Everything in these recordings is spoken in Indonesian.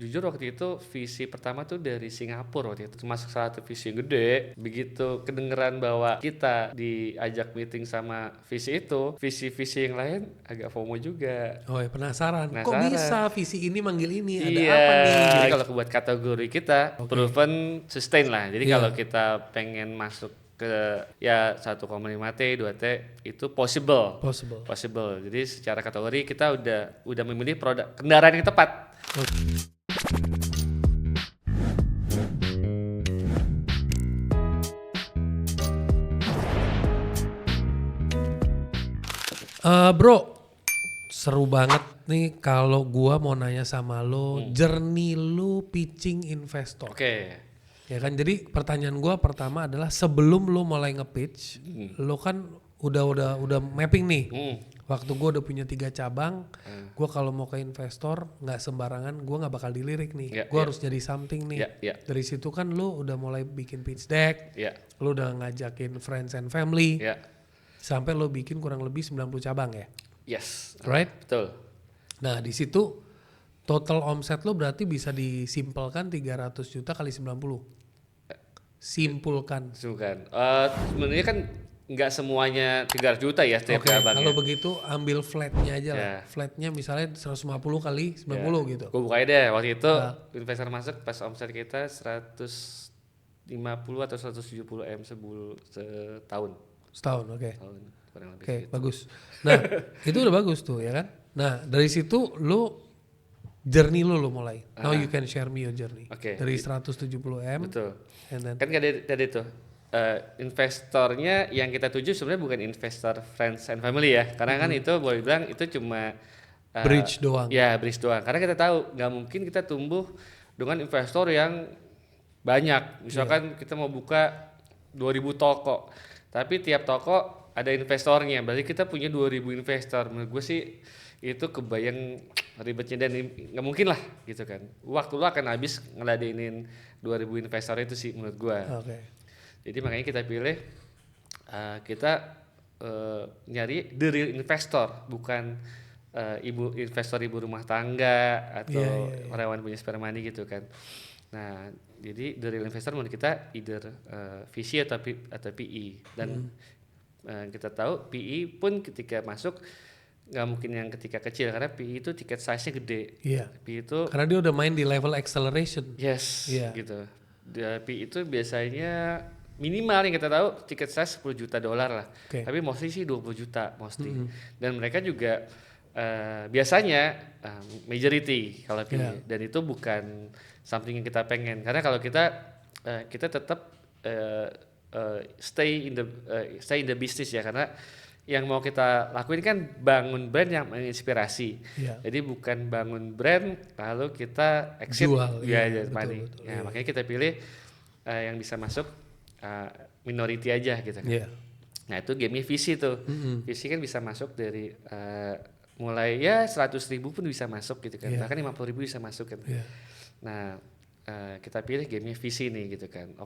jujur waktu itu visi pertama tuh dari Singapura waktu itu, masuk salah satu visi yang gede. Begitu kedengeran bahwa kita diajak meeting sama visi itu, visi-visi yang lain agak FOMO juga. Oh ya, penasaran. Kok Penasaran. bisa visi ini manggil ini? Ada Iya, apa nih? jadi kalau buat kategori kita proven sustain lah. Jadi kalau kita pengen masuk ke ya 1,5T, 2T itu possible. Jadi secara kategori kita udah memilih produk kendaraan yang tepat. Bro, seru banget nih kalau gua mau nanya sama lo, journey lu pitching investor. Oke. Ya kan, jadi pertanyaan gua pertama adalah sebelum lu mulai nge-pitch, lu kan udah mapping nih. Waktu gua udah punya 3 cabang, gua kalau mau ke investor nggak sembarangan, gua nggak bakal dilirik nih. Gua harus jadi something nih. Dari situ kan lu udah mulai bikin pitch deck, lu udah ngajakin friends and family, sampai lu bikin kurang lebih 90 cabang ya. Yes. Right? Betul. Nah di situ total omset lo berarti bisa disimpelkan 300 juta kali 90. Simpulkan. Sebenarnya kan nggak semuanya 300 juta ya setiap cabang. Kalau begitu ambil flatnya aja lah. Flatnya misalnya 150 kali 90 gitu. Gue bukain deh, waktu itu investor masuk pas omset kita 150 atau 170 M setahun. Setahun, oke. Gitu. Bagus. Nah itu udah bagus tuh ya kan. Nah dari situ lo journey lo mulai. Now you can share me your journey. Dari 170 M. Betul. And then, kan tadi tuh investornya yang kita tuju sebenarnya bukan investor friends and family ya, karena kan itu boleh bilang itu cuma bridge doang. Ya bridge doang. Karena kita tahu nggak mungkin kita tumbuh dengan investor yang banyak. Misalkan kita mau buka 2000 toko, tapi tiap toko ada investornya, berarti kita punya 2000 investor. Menurut gue sih itu kebayang ribetnya dan nggak mungkin lah gitu kan. Waktu lu akan habis ngeladenin 2000 investor itu sih menurut gue. Jadi makanya kita pilih kita nyari the real investor, bukan investor ibu rumah tangga atau karyawan punya spare money gitu kan. Nah jadi the real investor menurut kita either VC atau PE dan kita tahu PE pun ketika masuk nggak mungkin yang ketika kecil karena PE itu tiket size-nya gede. PE itu karena dia udah main di level acceleration. Gitu. PE itu biasanya minimal yang kita tahu tiket size $10 juta lah. Tapi mostly sih 20 juta mostly. Dan mereka juga biasanya majority kalau PE dan itu bukan something yang kita pengen karena kalau kita tetap stay in the business ya, karena yang mau kita lakuin kan bangun brand yang menginspirasi. Jadi bukan bangun brand lalu kita exit money. Makanya kita pilih yang bisa masuk minority aja gitu kan. Nah itu gamenya VC tuh. VC kan bisa masuk dari mulai ya 100.000 pun bisa masuk gitu kan. Bahkan 50.000 bisa masuk kan. Nah kita pilih gamenya VC nih gitu kan.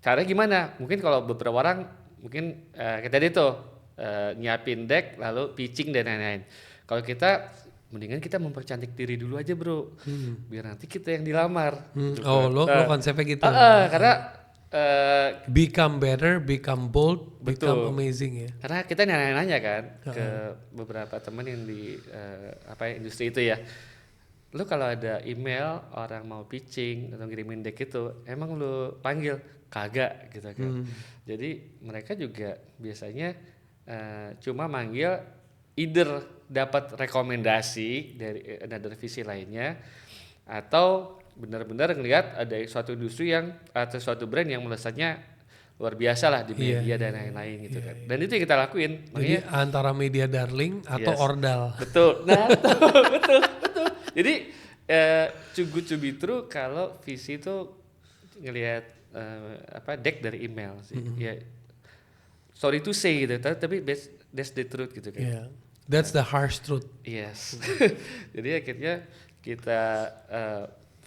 Caranya gimana? Mungkin kalau beberapa orang mungkin kita tadi tuh nyiapin deck lalu pitching dan lain-lain. Kalau kita mendingan kita mempercantik diri dulu aja bro, biar nanti kita yang dilamar. Lo konsepnya gitu. Karena become better, become bold, become amazing ya. Karena kita nanya-nanya kan ke beberapa teman yang di industri itu ya. Lu kalau ada email orang mau pitching atau ngirimin deck itu, emang lu panggil? Kagak gitu kan. Jadi mereka juga biasanya cuma manggil either dapat rekomendasi dari another visi lainnya atau benar-benar ngelihat ada suatu industri yang atau suatu brand yang melesatnya luar biasa lah di media dan lain-lain gitu kan. Dan itu yang kita lakuin. Jadi antara media darling atau ordal. Betul. Nah, betul. Jadi too good to be true kalau visi itu ngelihat deck dari email sih. Ya sorry to say gitu, tapi that's the truth gitu kan. That's the harsh truth. Yes. Jadi akhirnya kita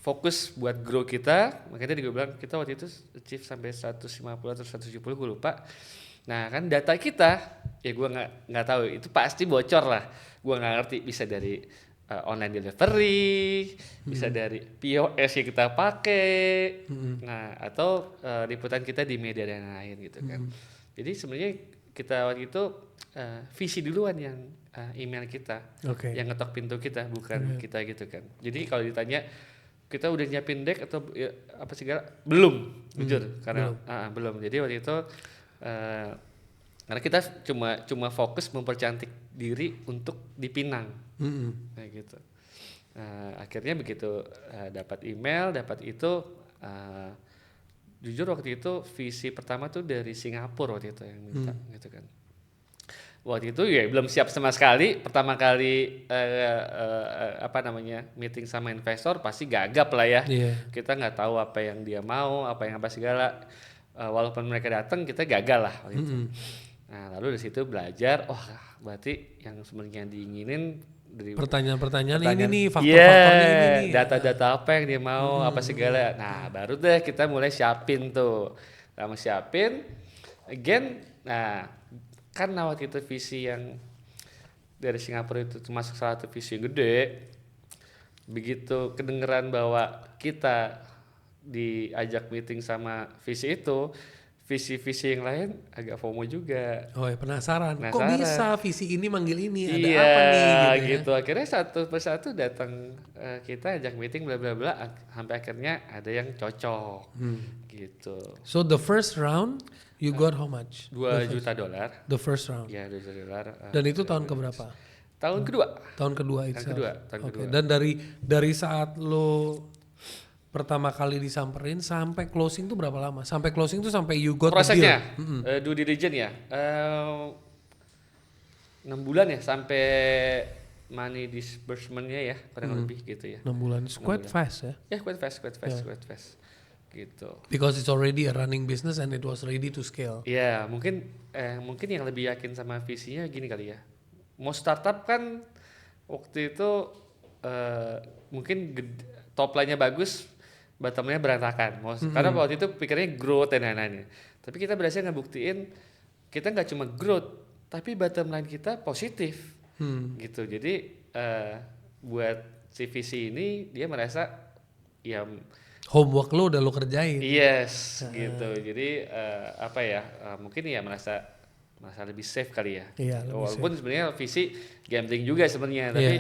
fokus buat grow kita. Makanya gue bilang kita waktu itu achieve sampai 150 atau 170 gue lupa. Nah kan data kita ya gue nggak tahu, itu pasti bocor lah. Gue nggak ngerti bisa dari online delivery, bisa dari POS yang kita pakai, nah atau liputan kita di media dan lain gitu kan. Jadi sebenarnya kita waktu itu visi duluan yang email kita, yang ngetok pintu kita, bukan kita gitu kan. Jadi kalau ditanya kita udah nyiapin deck atau ya, apa segala, belum, jujur karena belum. Jadi waktu itu karena kita cuma fokus mempercantik diri untuk dipinang, kayak gitu. Akhirnya begitu dapat email, dapat itu, jujur waktu itu visi pertama tuh dari Singapura waktu itu yang minta, gitu kan. Waktu itu ya belum siap sama sekali. Pertama kali meeting sama investor pasti gagap lah ya. Kita nggak tahu apa yang dia mau, apa segala. Walaupun mereka datang kita gagal lah waktu itu. Nah lalu dari situ belajar, berarti yang sebenarnya diinginin dari pertanyaan ini nih, faktor-faktornya ini nih, data-data apa yang dia mau, apa segala. Nah baru deh kita mulai siapin tuh, nah kan waktu itu visi yang dari Singapura itu termasuk salah satu visi yang gede. Begitu kedengeran bahwa kita diajak meeting sama visi itu, visi-visi yang lain agak FOMO juga. Penasaran. Kok bisa visi ini manggil ini? Ada apa nih? Gitu. Akhirnya satu persatu datang, kita ajak meeting bla bla bla, sampai akhirnya ada yang cocok. Gitu. So the first round you got how much? $2 juta. The first round. Ya, $2 juta. Dan itu tahun keberapa? Tahun kedua. Tahun kedua itu. Tahun kedua. Dan dari saat lo pertama kali disamperin sampai closing tuh berapa lama? Sampai closing tuh sampai you got prosesnya, the deal. due diligence ya, 6 bulan ya sampai money disbursement-nya ya, kurang lebih gitu ya. 6 bulan, it's quite fast ya? Ya, quite fast, gitu. Because it's already a running business and it was ready to scale. Ya, mungkin yang lebih yakin sama visinya gini kali ya. Mau startup kan waktu itu mungkin top line-nya bagus, bottom line-nya berantakan. Karena waktu itu pikirnya growth dan lain-lain. Tapi kita berhasil ngebuktiin kita nggak cuma growth, tapi bottom line kita positif. Gitu. Jadi buat si visi ini dia merasa ya homework lo udah lo kerjain. Yes, gitu. Jadi mungkin ya merasa lebih safe kali ya. Iya, walaupun sebenarnya visi gambling juga sebenarnya, tapi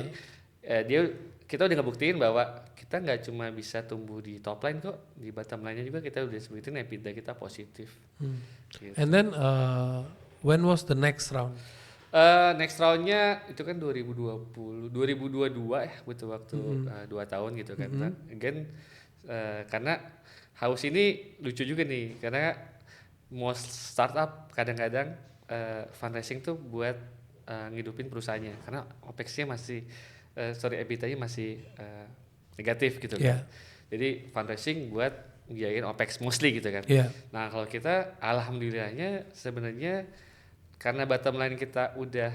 kita udah ngebuktiin bahwa kita nggak cuma bisa tumbuh di top line kok, di bottom line-nya juga kita udah sebutin EBITDA kita positif. Gitu. And then when was the next round? Next round-nya itu kan 2022 ya, butuh waktu 2 tahun gitu kan. Again, karena House ini lucu juga nih, karena mau startup kadang-kadang fundraising tuh buat ngidupin perusahaannya, karena OPEX-nya masih EBITDA-nya masih negatif gitu kan. Jadi fundraising buat biayain OPEX mostly gitu kan. Nah kalau kita alhamdulillahnya sebenarnya karena bottom line kita udah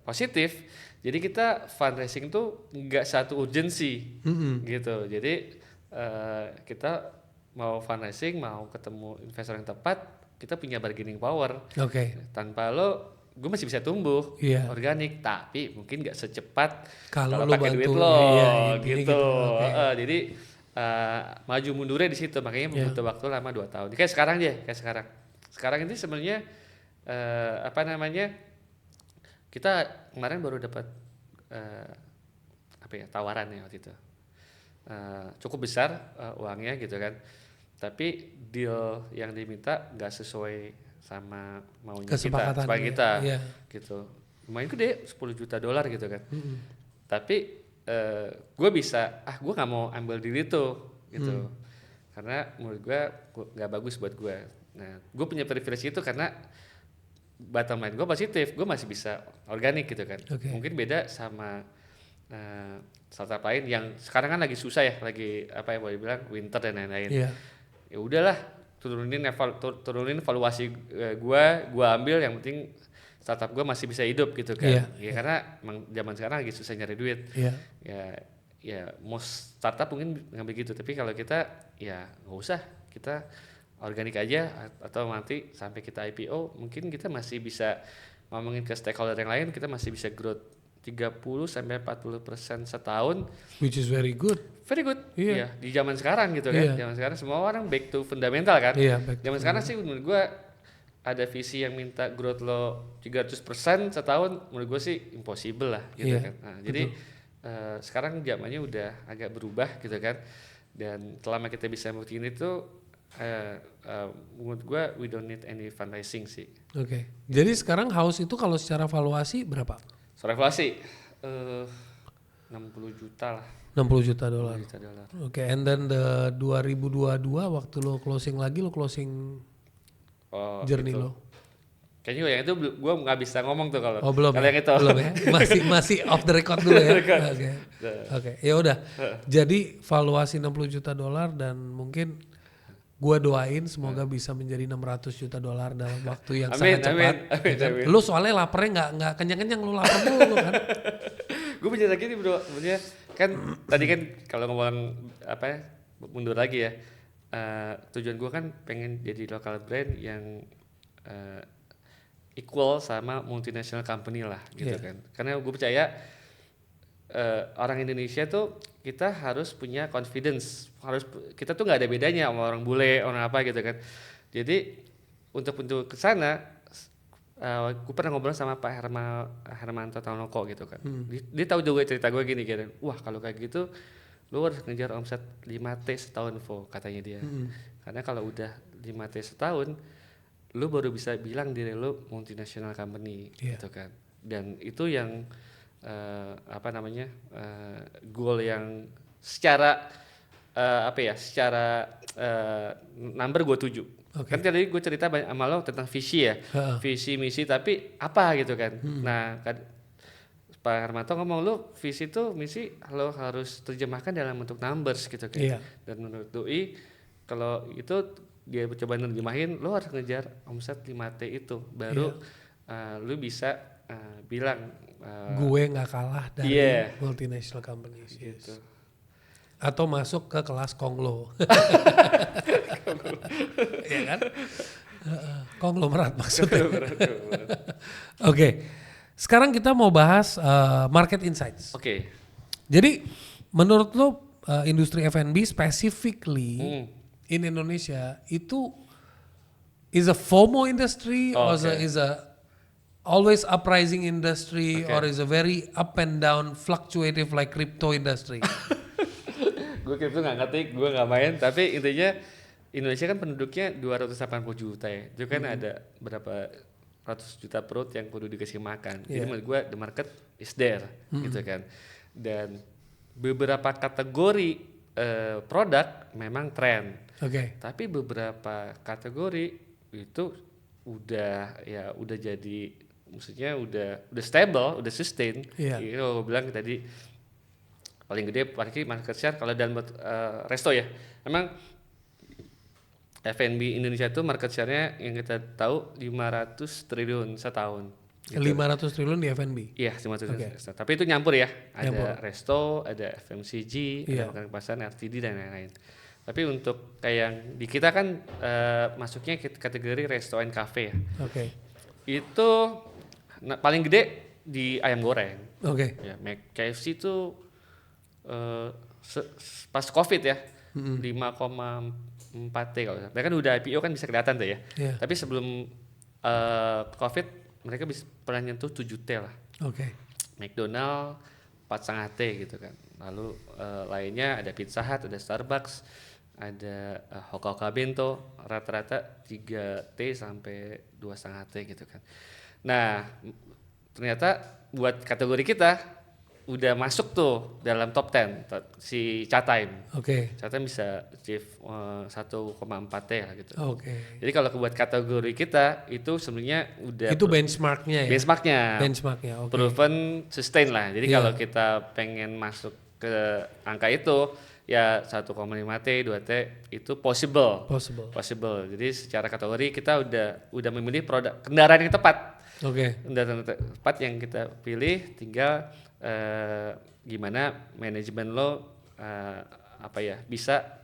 positif, jadi kita fundraising tuh nggak satu urgensi gitu. Jadi kita mau fundraising, mau ketemu investor yang tepat, kita punya bargaining power. Tanpa lo, gue masih bisa tumbuh organik, tapi mungkin nggak secepat kalau pakai duit lo gitu. Jadi maju mundurnya di situ, makanya butuh waktu lama 2 tahun. Kayak sekarang Sekarang ini sebenarnya kita kemarin baru dapat tawaran ya waktu itu. Cukup besar uangnya gitu kan. Tapi deal yang diminta nggak sesuai sama maunya kita gitu. Lumayan gede, $10 juta gitu kan. Tapi gue bisa, gue nggak mau ambil deal itu gitu. Karena menurut gue nggak bagus buat gue. Nah, gue punya privilege itu karena bottom line gue positif, gue masih bisa organik gitu kan. Mungkin beda sama startup lain yang sekarang kan lagi susah ya, lagi boleh bilang winter dan lain-lain. Ya udahlah, turunin valuasi gue ambil, yang penting startup gue masih bisa hidup gitu kan. Karena emang zaman sekarang lagi susah nyari duit. Ya mau startup mungkin ngambil gitu, tapi kalau kita ya nggak usah, kita organik aja, atau nanti sampai kita IPO mungkin kita masih bisa ngomongin ke stakeholder yang lain, kita masih bisa growth 30-40% setahun. Which is very good. Very good. Iya. Iya, di zaman sekarang gitu kan. Iya. Zaman sekarang semua orang back to fundamental kan. Iya, back to Zaman sekarang sih menurut gua ada visi yang minta growth lo 300% setahun, menurut gua sih impossible lah gitu Iya, kan. Nah, jadi sekarang zamannya udah agak berubah gitu kan. Dan selama kita bisa buktiin itu menurut gua we don't need any fundraising sih. Oke. Jadi sekarang house itu kalau secara valuasi berapa? So evaluasi 60 juta lah. 60 juta dolar. 60 juta dolar. Oke, and then the 2022 waktu lo closing lagi, lo closing journey gitu. lo. Kayaknya yang itu gua nggak bisa ngomong tuh kalau. Oh belum Kalau ya? yang itu. Belum ya? Masih off the record dulu ya. Oke. Ya udah. Jadi valuasi 60 juta dolar dan mungkin gua doain semoga bisa menjadi 600 juta dolar dalam waktu yang sangat cepat. Amin. Lu soalnya laparnya nggak kenyang-kenyang, lu lapar mulu kan. Gue punya lagi nih bro, sebenarnya kan tadi kan kalau ngomong apa ya, mundur lagi ya, tujuan gue kan pengen jadi local brand yang equal sama multinational company lah gitu kan, karena gue percaya orang Indonesia tuh kita harus punya confidence, kita tuh nggak ada bedanya sama orang bule, orang apa gitu kan, jadi untuk ke sana. Gue pernah ngobrol sama Pak Hermanto Tanoko gitu kan. Dia tahu juga cerita gue gini kan. Wah kalau kayak gitu lu harus ngejar omset 5T setahun katanya dia. Karena kalau udah 5T setahun lu baru bisa bilang diri lu multinational company gitu kan. Dan itu yang goal yang secara secara number gue tuju. Kan tadi gue cerita banyak sama lo tentang visi ya, visi misi, tapi apa gitu kan. Nah kan Pak Hermanto ngomong lo visi tuh misi lo harus terjemahkan dalam bentuk numbers gitu kan. Dan menurut Doi kalau itu dia coba nerjemahin, lo harus ngejar omset 5T itu baru lo bisa bilang gue nggak kalah dari multinational companies gitu. Atau masuk ke kelas Konglo. Iya kan? Konglomerat maksudnya. Oke. Sekarang kita mau bahas market insights. Oke. Jadi menurut lo industri F&B specifically in Indonesia itu is a FOMO industry or is a always uprising industry or is a very up and down fluctuative like crypto industry? Gue kripto nggak ngerti, gue nggak main, tapi intinya Indonesia kan penduduknya 280 juta ya, itu kan ada berapa ratus juta perut yang kudu dikasih makan. Jadi menurut gue the market is there gitu kan. Dan beberapa kategori produk memang tren. Tapi beberapa kategori itu udah jadi, maksudnya udah stable, udah sustain. Gitu gue bilang tadi. Paling gede pasti market share kalau dalam resto ya. Emang F&B Indonesia itu market share-nya yang kita tahu 500 triliun setahun. Gitu. 500 triliun di F&B? Iya, 500 triliun. Tapi itu nyampur ya. Ada resto, ada FMCG, ada makanan pasar, RTD dan lain-lain. Tapi untuk kayak yang di kita kan masuknya kategori resto and cafe ya. Itu paling gede di ayam goreng. Ya, KFC itu pas COVID ya 5,4T kalau mereka kan udah IPO kan bisa kelihatan tuh ya. Tapi sebelum COVID mereka bisa pernah nyentuh 7T lah. McDonald 4,5T gitu kan. Lalu lainnya ada Pizza Hut, ada Starbucks, ada Hoka Bento, rata-rata 3T sampai 2,5T gitu kan. Nah ternyata buat kategori kita udah masuk tuh dalam top 10 si Chatime. Chatime bisa achieve 1,4T lah gitu. Jadi kalau buat kategori kita itu sebenarnya udah itu benchmarknya ya. Benchmarknya. Proven sustain lah. Jadi kalau kita pengen masuk ke angka itu ya 1,5T, 2T itu possible. Jadi secara kategori kita udah memilih produk kendaraan yang tepat. Kendaraan tepat yang kita pilih, tinggal gimana manajemen lo bisa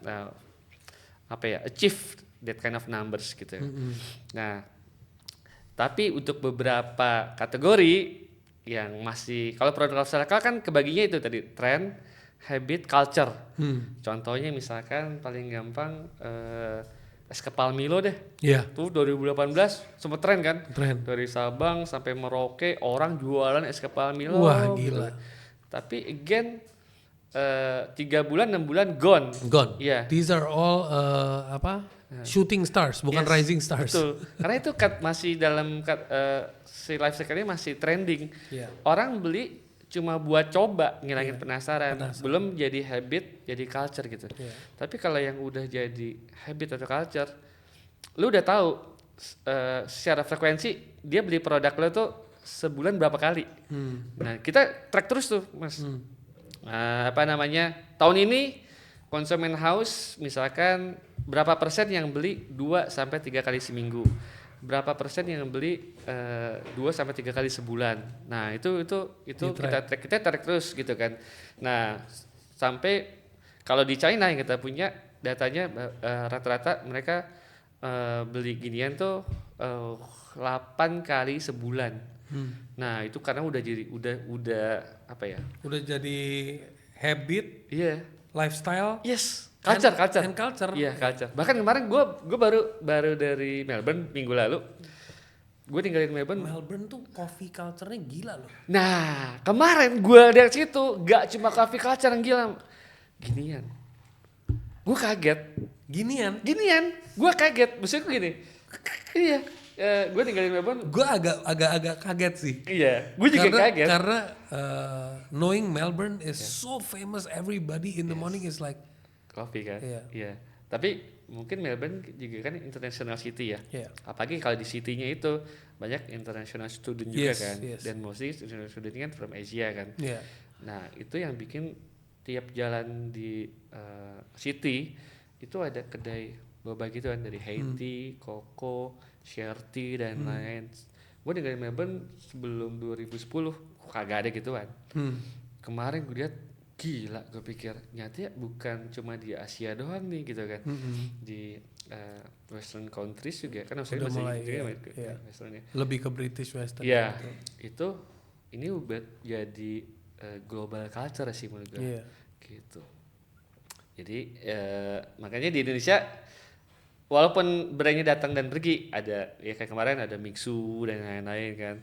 achieve that kind of numbers gitu. Nah, tapi untuk beberapa kategori yang masih, kalau produk lifestyle kan kebaginya itu tadi trend, habit, culture. Contohnya misalkan paling gampang es kepal Milo deh. Iya. Tuh 2018 sempet tren kan? Tren. Dari Sabang sampai Merauke orang jualan es kepal Milo. Wah, gitu. gila. Tapi again 3 bulan 6 bulan gone. Gone. Iya. These are all shooting stars, bukan Yes, rising stars. Betul. Karena itu masih dalam si life cycle-nya masih trending. Iya. Orang beli cuma buat coba ngilangin penasaran, belum jadi habit, jadi culture gitu. Iya. Tapi kalau yang udah jadi habit atau culture, lu udah tahu secara frekuensi dia beli produk lo tuh sebulan berapa kali. Nah kita track terus tuh mas. Tahun ini konsumen house misalkan berapa persen yang beli 2 sampai 3 kali seminggu, berapa persen yang beli 2 sampai 3 kali sebulan. Nah itu kita track terus gitu kan. Nah sampai kalau di China yang kita punya datanya rata-rata mereka beli ginian tuh 8 kali sebulan. Nah itu karena udah jadi udah apa ya? Udah jadi habit, Iya. lifestyle. Yes. Culture. And culture. Iya culture. Bahkan kemarin gue baru dari Melbourne minggu lalu. Gue tinggalin Melbourne. Melbourne tuh coffee culture-nya gila loh. Nah kemarin gue dari situ gak cuma coffee culture yang gila, ginian. Gue kaget. Ginian. Gue kaget. Maksudnya gini. Iya. Gue tinggalin Melbourne. Gue agak kaget sih. Iya. Gue juga kaget. Karena knowing Melbourne is so famous, everybody in the morning is like coffee kan. Iya. Iya. Tapi mungkin Melbourne juga kan international city ya. Iya. Apalagi kalau di city-nya itu banyak international student juga kan. Yes. Dan mostly international student kan from Asia kan. Iya. Nah itu yang bikin tiap jalan di city itu ada kedai boba gitu kan, dari Haiti, Coco, Sherty dan lain. Gue tinggal di Melbourne sebelum 2010 kagak ada gituan. Kemarin gue lihat gila, gue pikir nyata ya bukan cuma di Asia doang nih gitu kan. Di Western countries juga kan Australia masih mulai, juga iya. Westernnya. Lebih ke British Western. Iya. Gitu. Ini udah jadi global culture sih menurut gue. Iya. Gitu. Jadi makanya di Indonesia walaupun brandnya datang dan pergi, ada ya kayak kemarin ada Mixu dan lain-lain kan.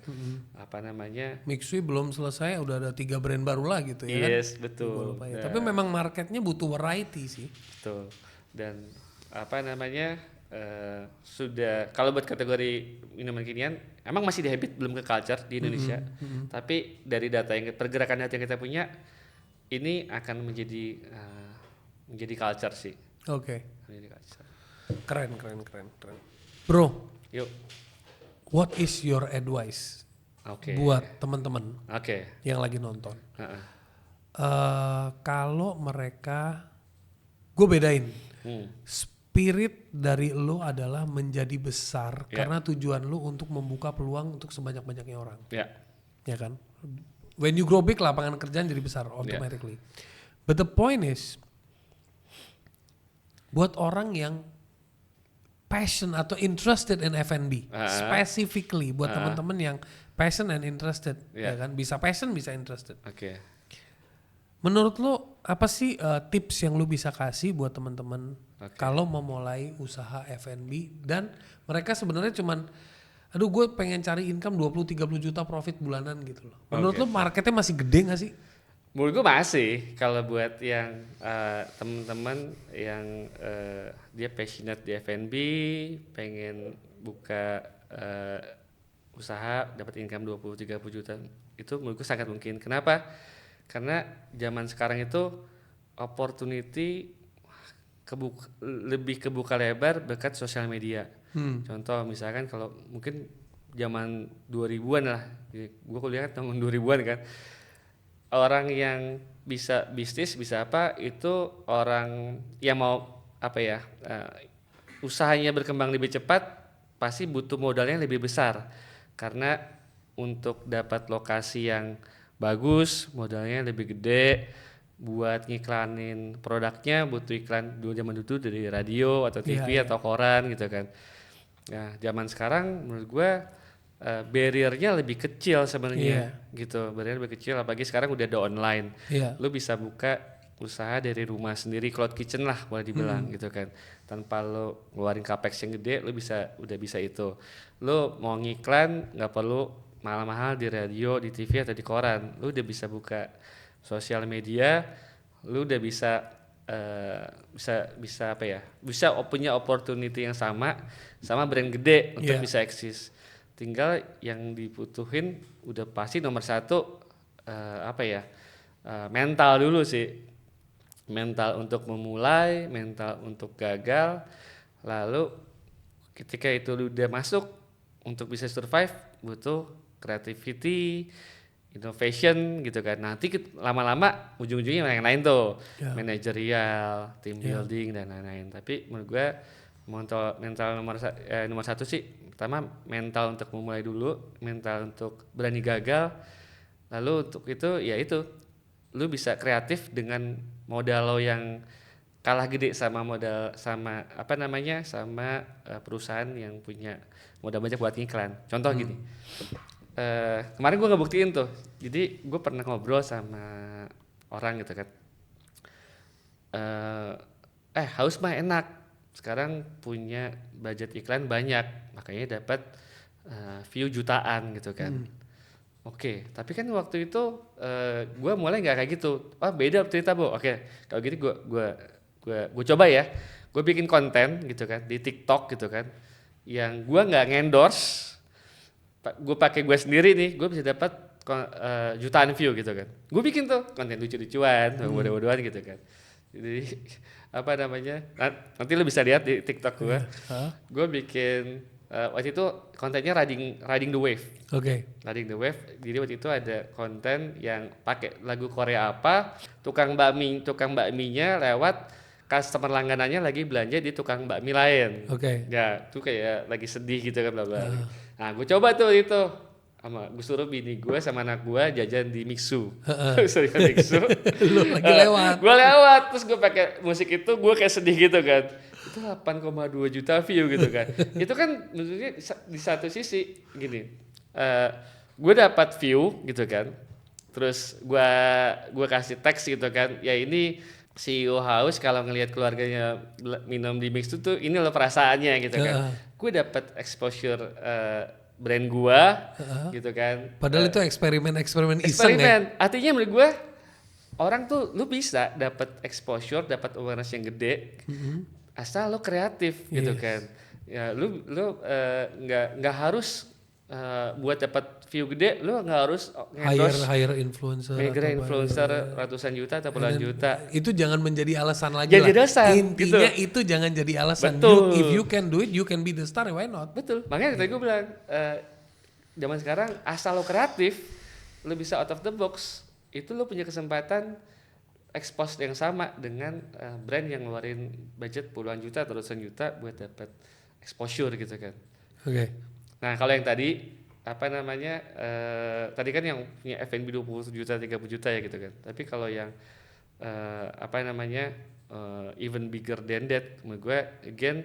Mixui belum selesai udah ada 3 brand baru lah gitu ya kan. Yes, betul. Lupa ya. Tapi memang marketnya butuh variety sih. Betul. Dan sudah kalau buat kategori minuman kinian emang masih di habit, belum ke culture di Indonesia. Tapi dari data pergerakan data yang kita punya ini akan menjadi culture sih. Oke. Menjadi culture. Keren. Bro, Yuk. what is your advice Oke. buat teman-teman Oke. yang lagi nonton? Heeh. Kalau mereka, gue bedain. Spirit dari lo adalah menjadi besar karena tujuan lo untuk membuka peluang untuk sebanyak-banyaknya orang. Ya. Ya kan? When you grow big, lapangan kerjaan jadi besar automatically. But the point is, buat orang yang passion atau interested in F&B, specifically buat teman-teman yang passion and interested, ya kan? Bisa passion, bisa interested. Oke. Menurut lo apa sih tips yang lo bisa kasih buat teman-teman kalau mau mulai usaha F&B dan mereka sebenarnya cuman aduh gue pengen cari income 20-30 juta profit bulanan gitu loh. Menurut lo marketnya masih gede gak sih? Menurut gue masih, kalau buat yang teman-teman yang dia passionate di F&B, pengen buka usaha dapat income 20-30 juta, itu menurut gue sangat mungkin. Kenapa? Karena zaman sekarang itu opportunity lebih kebuka lebar berkat sosial media. Contoh misalkan kalau mungkin zaman 2000-an lah, gue kuliah kan tahun 2000-an kan, orang yang bisa bisnis bisa apa itu orang yang mau usahanya berkembang lebih cepat pasti butuh modalnya lebih besar, karena untuk dapat lokasi yang bagus modalnya lebih gede, buat ngiklanin produknya butuh iklan zaman dulu dari radio atau TV atau koran gitu kan. Nah zaman sekarang menurut gue barrier-nya lebih kecil sebenarnya gitu. Barrier lebih kecil, apalagi sekarang udah ada online. Lu bisa buka usaha dari rumah sendiri, cloud kitchen lah boleh dibilang gitu kan. Tanpa lu ngeluarin capex yang gede, lu udah bisa itu. Lu mau ngiklan nggak perlu mahal-mahal di radio, di TV atau di koran. Lu udah bisa buka sosial media, lu udah bisa bisa apa ya? Bisa punya opportunity yang sama brand gede untuk bisa eksis. Tinggal yang dibutuhin udah pasti nomor satu mental dulu sih, mental untuk memulai, mental untuk gagal. Lalu ketika itu udah masuk, untuk bisa survive butuh creativity, innovation gitu kan. Nanti lama-lama ujung-ujungnya yang lain tuh, manajerial, team building dan lain-lain. Tapi menurut gue mental nomor satu sih. Pertama mental untuk memulai dulu, mental untuk berani gagal. Lalu untuk itu ya itu, lu bisa kreatif dengan modal lo yang kalah gede sama perusahaan yang punya modal banyak buat iklan. Contoh gini, kemarin gue ngebuktiin tuh. Jadi gue pernah ngobrol sama orang gitu kan, haus mah enak, sekarang punya budget iklan banyak, makanya dapat view jutaan gitu kan. Oke, tapi kan waktu itu gue mulai nggak kayak gitu. Beda cerita Bu. Oke, kalau gitu gue coba ya. Gue bikin konten gitu kan di TikTok gitu kan, yang gue nggak ngendorse. Gue pakai gue sendiri nih, gue bisa dapat jutaan view gitu kan. Gue bikin tuh konten lucu-lucuan, bodoh-bodohan gitu kan. Jadi nanti lo bisa lihat di TikTok gue. Gue bikin waktu itu kontennya riding the wave. Riding the wave. Jadi waktu itu ada konten yang pakai lagu Korea apa, tukang bakminya lewat customer langganannya lagi belanja di tukang bakmi lain. Ya, tuh kayak lagi sedih gitu kan bla bla. Nah, gue coba tuh itu. Gue suruh bini gue sama anak gue jajan di Mixu. Mixu. Lu lagi lewat. Gue lewat, terus gue pakai musik itu, gue kayak sedih gitu kan. Itu 8,2 juta view gitu kan. Itu kan maksudnya di satu sisi gini, gue dapat view gitu kan. Terus gue kasih teks gitu kan. Ya ini CEO House kalau ngelihat keluarganya minum di Mixu tuh ini loh perasaannya gitu kan. Gue dapat exposure brand gua gitu kan. Padahal itu eksperimen iseng ya. Artinya menurut gua orang tuh lu bisa dapat exposure, dapat awareness yang gede, asal lu kreatif gitu kan. Ya lu nggak harus buat dapat view gede, lu nggak harus hire influencer ratusan juta atau puluhan juta. Itu jangan menjadi alasan lagi lah. Intinya gitu. Itu jangan jadi alasan. If you can do it, you can be the star, why not? Betul. Makanya tadi gue bilang zaman sekarang asal lo kreatif, lo bisa out of the box, itu lo punya kesempatan expose yang sama dengan brand yang ngeluarin budget puluhan juta atau ratusan juta buat dapat exposure gitu kan. Nah kalau yang tadi tadi kan yang punya F&B 20 juta 30 juta ya gitu kan. Tapi kalau yang even bigger than that, menurut gue again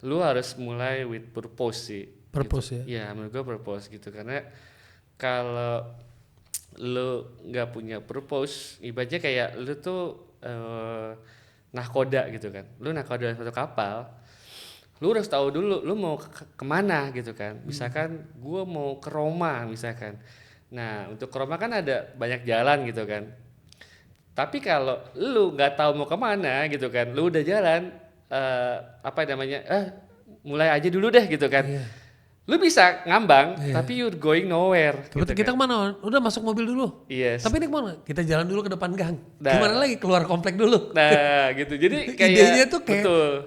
lu harus mulai with purpose sih. Purpose gitu. Ya menurut gue purpose gitu, karena kalau lu nggak punya purpose, ibaratnya kayak lu tuh nahkoda gitu kan. Lu nahkoda satu kapal, lu harus tahu dulu lu mau kemana gitu kan. Misalkan gue mau ke Roma misalkan. Nah untuk ke Roma kan ada banyak jalan gitu kan. Tapi kalau lu nggak tahu mau kemana gitu kan, lu udah jalan mulai aja dulu deh gitu kan. Lu bisa ngambang, tapi you're going nowhere. Kita kemana? Udah masuk mobil dulu. Yes. Tapi ini kemana? Kita jalan dulu ke depan gang. Gimana lagi? Keluar komplek dulu. Nah, gitu. Jadi kayak idenya tuh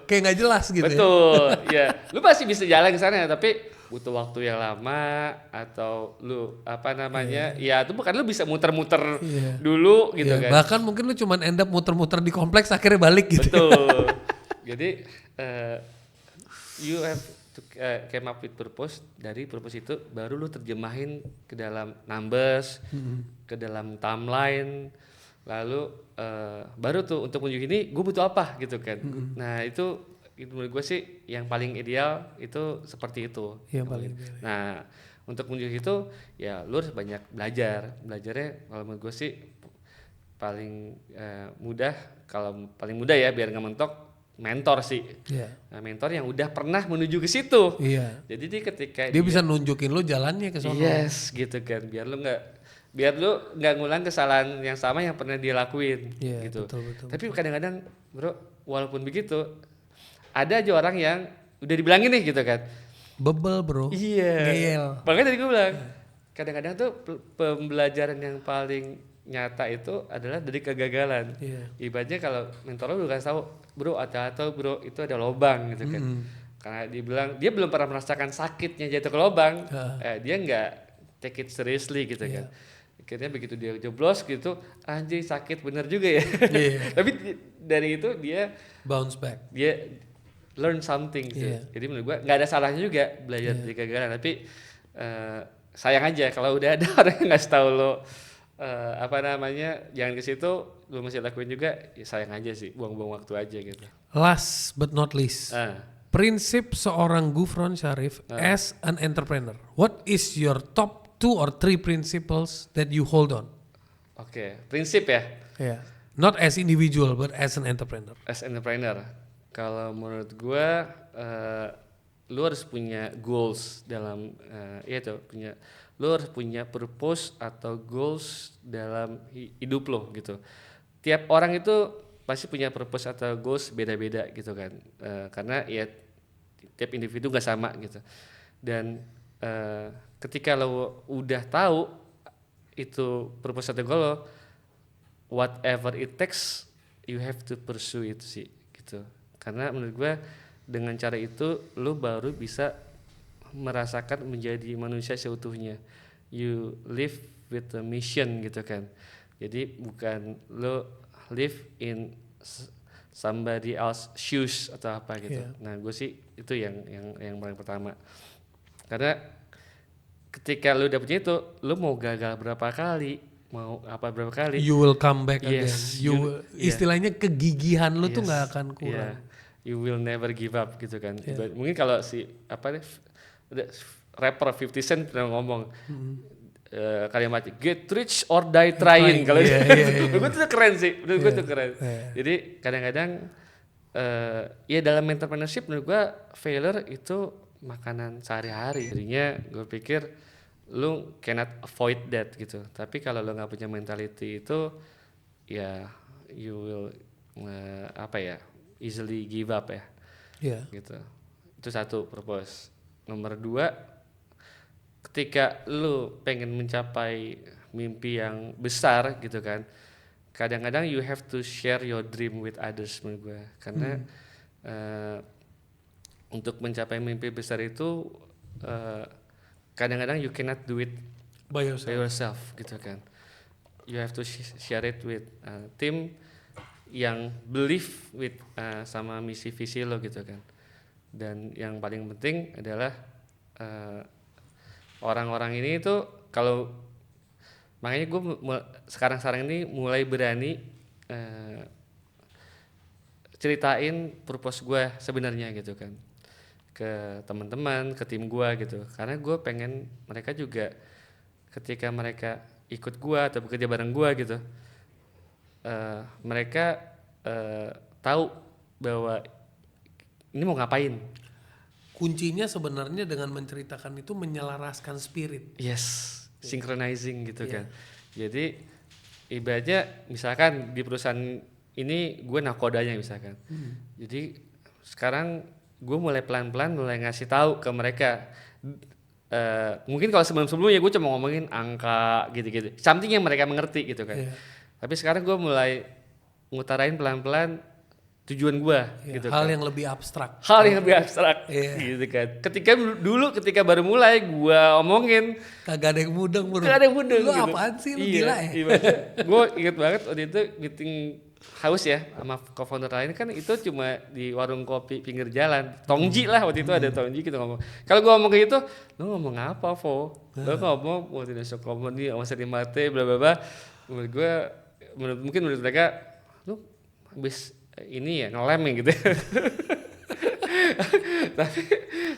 kayak nggak jelas gitu. Betul. Ya. Lu pasti bisa jalan ke sana, tapi butuh waktu yang lama atau lu ya itu bukan lu bisa muter-muter dulu gitu kan. Bahkan mungkin lu cuman end up muter-muter di kompleks akhirnya balik gitu. Betul. Jadi you have to came up with purpose. Dari purpose itu baru lu terjemahin ke dalam numbers, ke dalam timeline, lalu baru tuh untuk menuju ini gue butuh apa gitu kan. Nah itu itu menurut gue sih yang paling ideal itu seperti itu. Yang paling ideal. Nah, untuk menuju itu ya lu harus banyak belajarnya kalau menurut gue sih paling mudah, kalau paling mudah ya biar nggak mentok, mentor sih. Nah, mentor yang udah pernah menuju ke situ. Jadi ketika dia bisa nunjukin lu jalannya ke sono. Yes, gitu kan, biar lu nggak ngulang kesalahan yang sama yang pernah dia lakuin, gitu. Betul. Tapi kadang-kadang bro, walaupun begitu ada aja orang yang udah dibilangin nih gitu kan, bebel bro, ngeyel. Makanya tadi gue bilang kadang-kadang tuh pembelajaran yang paling nyata itu adalah dari kegagalan. Ibaratnya kalau mentor lu kasih tahu, bro atau bro itu ada lobang gitu kan, karena dia belum pernah merasakan sakitnya jatuh ke lobang, dia nggak take it seriously gitu kan. Akhirnya begitu dia jeblos gitu, anjir sakit bener juga ya. Tapi dari itu dia bounce back, dia learn something gitu. Jadi menurut gua nggak ada salahnya juga belajar dari kegagalan, tapi sayang aja kalau udah ada orang yang ngasih tahu lo jangan ke situ, lo masih lakuin juga, ya sayang aja sih, buang-buang waktu aja gitu. Last but not least, prinsip seorang Gufron Syarif as an entrepreneur. What is your top 2 or 3 principles that you hold on? Oke, prinsip ya? Not as individual but as an entrepreneur. As an entrepreneur, kalau menurut gue, lu harus punya goals dalam, lu harus punya purpose atau goals dalam hidup lo gitu. Tiap orang itu pasti punya purpose atau goals beda-beda gitu kan, karena ya tiap individu gak sama gitu. Dan ketika lo udah tahu itu purpose atau goal lo, whatever it takes, you have to pursue itu sih gitu. Karena menurut gue dengan cara itu lo baru bisa merasakan menjadi manusia seutuhnya. You live with a mission gitu kan. Jadi bukan lo live in somebody else shoes atau apa gitu. Nah gue sih itu yang paling pertama. Karena ketika lo udah punya itu, lo mau gagal berapa kali, mau apa berapa kali, you will come back again. Istilahnya kegigihan lo tuh nggak akan kurang. You will never give up gitu kan. Mungkin kalau rapper 50 Cent pernah ngomong kalimat get rich or die trying. Kalau gue tuh keren sih, menurut gue tuh keren. Jadi kadang-kadang ya dalam entrepreneurship menurut gue failure itu makanan sehari-hari. Jadinya gue pikir lu cannot avoid that gitu. Tapi kalau lu nggak punya mentality itu, ya you will easily give up ya. Gitu. Itu satu purpose. Nomor 2, ketika lu pengen mencapai mimpi yang besar gitu kan, kadang-kadang you have to share your dream with others menurut gue. Karena untuk mencapai mimpi besar itu kadang-kadang you cannot do it by yourself gitu kan. You have to share it with team yang believe with sama misi visi lo gitu kan. Dan yang paling penting adalah orang-orang ini itu kalau, makanya gue sekarang ini mulai berani ceritain purpose gue sebenarnya gitu kan ke teman-teman, ke tim gue gitu. Karena gue pengen mereka juga ketika mereka ikut gue atau bekerja bareng gue gitu, mereka tahu bahwa ini mau ngapain. Kuncinya sebenarnya dengan menceritakan itu menyelaraskan spirit. Synchronizing gitu kan. Jadi ibaratnya misalkan di perusahaan ini gue nakodanya misalkan. Jadi sekarang gue mulai pelan-pelan mulai ngasih tahu ke mereka. Mungkin kalau sebelum-sebelumnya gue cuma ngomongin angka gitu-gitu, something yang mereka mengerti gitu kan. Tapi sekarang gue mulai ngutarain pelan-pelan tujuan gue gitu hal kan. yang lebih abstrak. Gitu kan. Ketika baru mulai gue omongin kagak ada yang mudeng bro. Lu gitu. apaan sih lu gila ya? Gue inget banget waktu itu meeting haus ya sama co-founder lain kan, itu cuma di warung kopi pinggir jalan. Tongji lah waktu itu ada Tongji, kita ngomong. Kalau gue ngomong kayak gitu, lu ngomong apa Vo? Lu ngomong multinational company, sama seri mate bla bla bla. Menurut mereka lu habis ini ya ngelem gitu. Tapi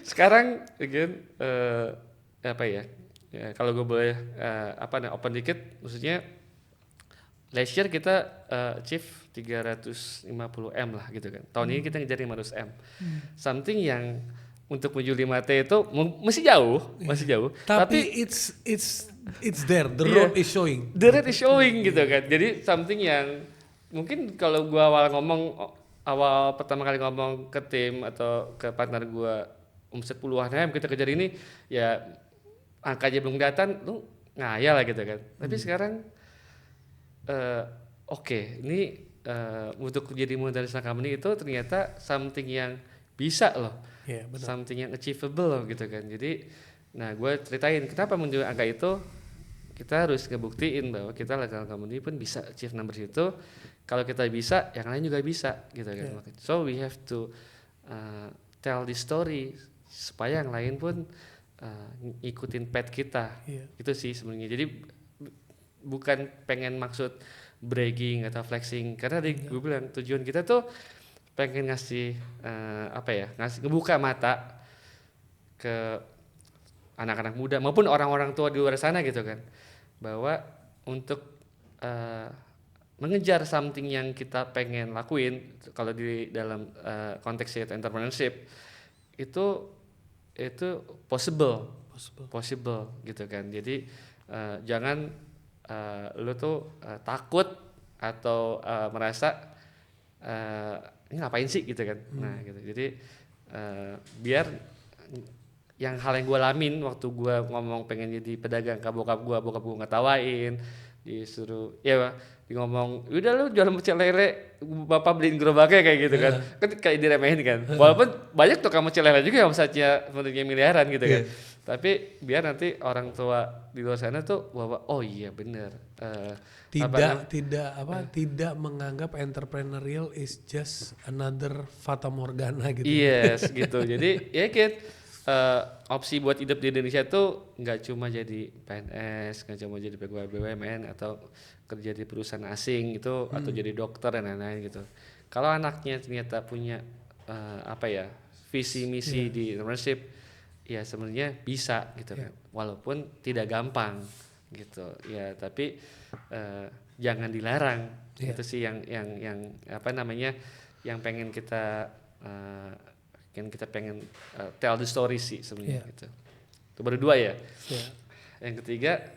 sekarang again apa ya? Ya kalau gue boleh open dikit, maksudnya last year kita achieve 350M lah gitu kan. Tahun ini kita ngejar 500M. Something yang untuk menuju 5T itu masih jauh. Tapi it's there, the road is showing. The rate is showing gitu kan. Jadi something yang mungkin kalau gua awal pertama kali ngomong ke tim atau ke partner gua omset puluhan M kita kejar ini, ya angkanya belum kelihatan, lu ngayal lah gitu kan. Tapi sekarang ini untuk jadi multinational company itu ternyata something yang bisa loh. Iya, benar. Something yang achievable loh gitu kan. Jadi gue ceritain kenapa menuju angka itu, kita harus ngebuktiin bahwa kita local company pun bisa achieve numbers itu. Kalau kita bisa, yang lain juga bisa gitu kan. So we have to tell the story supaya yang lain pun ngikutin path kita. Itu sih sebenarnya. Jadi bukan pengen maksud bragging atau flexing, karena gue bilang tujuan kita tuh pengen ngasih ngebuka mata ke anak-anak muda maupun orang-orang tua di luar sana gitu kan, bahwa untuk mengejar something yang kita pengen lakuin, kalau di dalam konteks entrepreneurship itu possible gitu kan. Jadi jangan lu tuh takut atau merasa ini ngapain sih gitu kan. Nah gitu. Jadi biar hal yang gue alamin waktu gue ngomong pengen jadi pedagang ke bokap gue ngetawain, disuruh ngomong udah lu jual pecel lele, bapak beliin gerobaknya kayak gitu kan. Kan kayak diremehin kan. Walaupun banyak tuh kamu pecel lele juga yang omsetnya sebenarnya miliaran gitu kan. Tapi biar nanti orang tua di luar sana tuh bahwa oh iya bener. Tidak menganggap entrepreneurial is just another fata morgana gitu. Yes gitu. Jadi ya kan opsi buat hidup di Indonesia tuh nggak cuma jadi PNS, nggak cuma jadi pegawai BUMN atau kerja di perusahaan asing itu atau jadi dokter dan lain-lain gitu. Kalau anaknya ternyata punya visi misi di entrepreneurship, ya sebenarnya bisa gitu kan. Walaupun tidak gampang gitu. Ya tapi jangan dilarang. Itu sih yang yang pengen kita pengen tell the story sih sebenarnya gitu. Itu baru 2 ya. Yang ketiga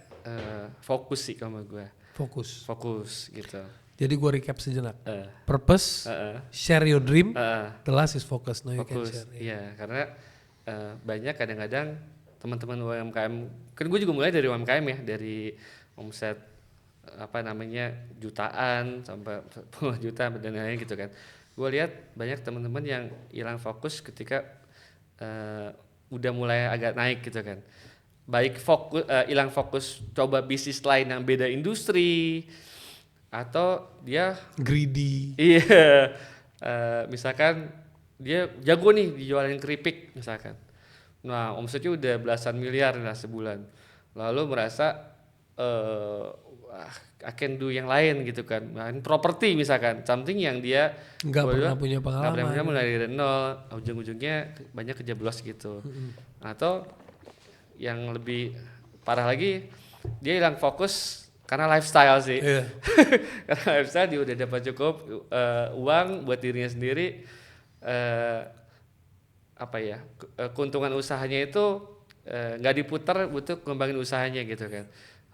fokus sih kalau gue. Fokus gitu. Jadi gue recap sejenak. Purpose, share your dream, the last is focus. Now you can share. Iya, karena banyak kadang-kadang teman-teman UMKM, kan gue juga mulai dari UMKM ya, dari omset jutaan sampai puluhan juta dan lain-lain gitu kan. Gue lihat banyak teman-teman yang hilang fokus ketika udah mulai agak naik gitu kan. Baik hilang fokus coba bisnis lain yang beda industri, atau dia greedy. Iya, misalkan dia jago nih dijualin keripik misalkan. Nah omsetnya udah belasan miliar lah sebulan. Lalu merasa I can do yang lain gitu kan. Properti misalkan, something yang dia nggak pernah punya pengalaman. Nggak pernah mulai dari nol, ujung-ujungnya banyak kejeblos gitu. Atau yang lebih parah lagi, dia hilang fokus karena lifestyle sih. Karena lifestyle dia udah dapat cukup uang buat dirinya sendiri, keuntungan usahanya itu nggak diputar untuk ngembangin usahanya gitu kan.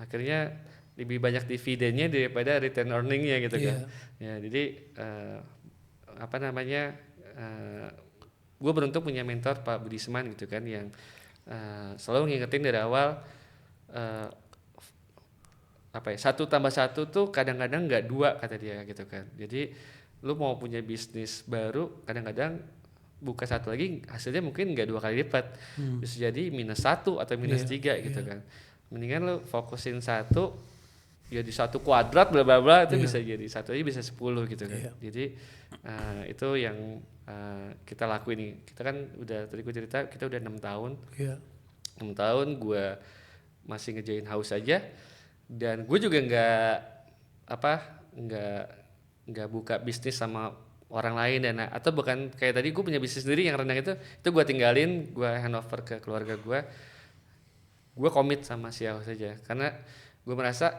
Akhirnya lebih banyak dividennya daripada return earningnya gitu kan. Ya jadi gue beruntung punya mentor Pak Budisman gitu kan, yang selalu ngingetin dari awal 1 tambah 1 tuh kadang-kadang nggak 2 kata dia gitu kan. Jadi lu mau punya bisnis baru, kadang-kadang buka 1 lagi hasilnya mungkin nggak 2 kali lipat, bisa jadi -1 atau -3 gitu kan. Mendingan lu fokusin 1 jadi 1 kuadrat bla bla bla itu bisa jadi 1 aja bisa 10 gitu kan. Jadi itu yang kita lakuin nih. Kita kan udah tadi gue cerita kita udah 6 tahun. 6 tahun gue masih ngejain house aja, dan gue juga nggak buka bisnis sama orang lain dan atau bukan kayak tadi gue punya bisnis sendiri yang rendang itu gue tinggalin, gue handover ke keluarga gue komit sama Xiao saja karena gue merasa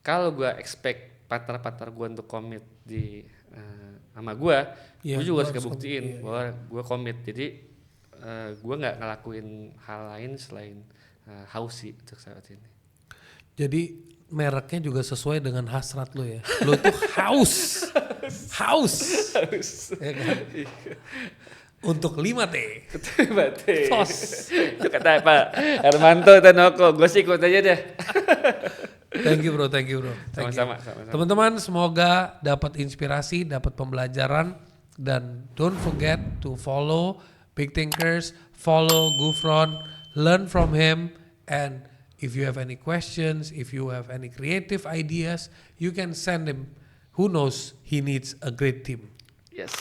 kalau gue expect partner gue untuk komit di sama gue juga harus kebuktiin bahwa gue komit. Jadi gue nggak ngelakuin hal lain selain haus sih untuk saat ini. Jadi mereknya juga sesuai dengan hasrat lo ya. Lo tuh haus. Ya kan? Untuk 5T. Sos. Itu kata Pak Hermanto Tanoko. Gue sih ikut aja deh. Thank you bro. Sama-sama. Teman-teman semoga dapat inspirasi, dapat pembelajaran. Dan don't forget to follow Big Thinkers, follow Gufron, learn from him, and if you have any questions, if you have any creative ideas, you can send him. Who knows, he needs a great team. Yes.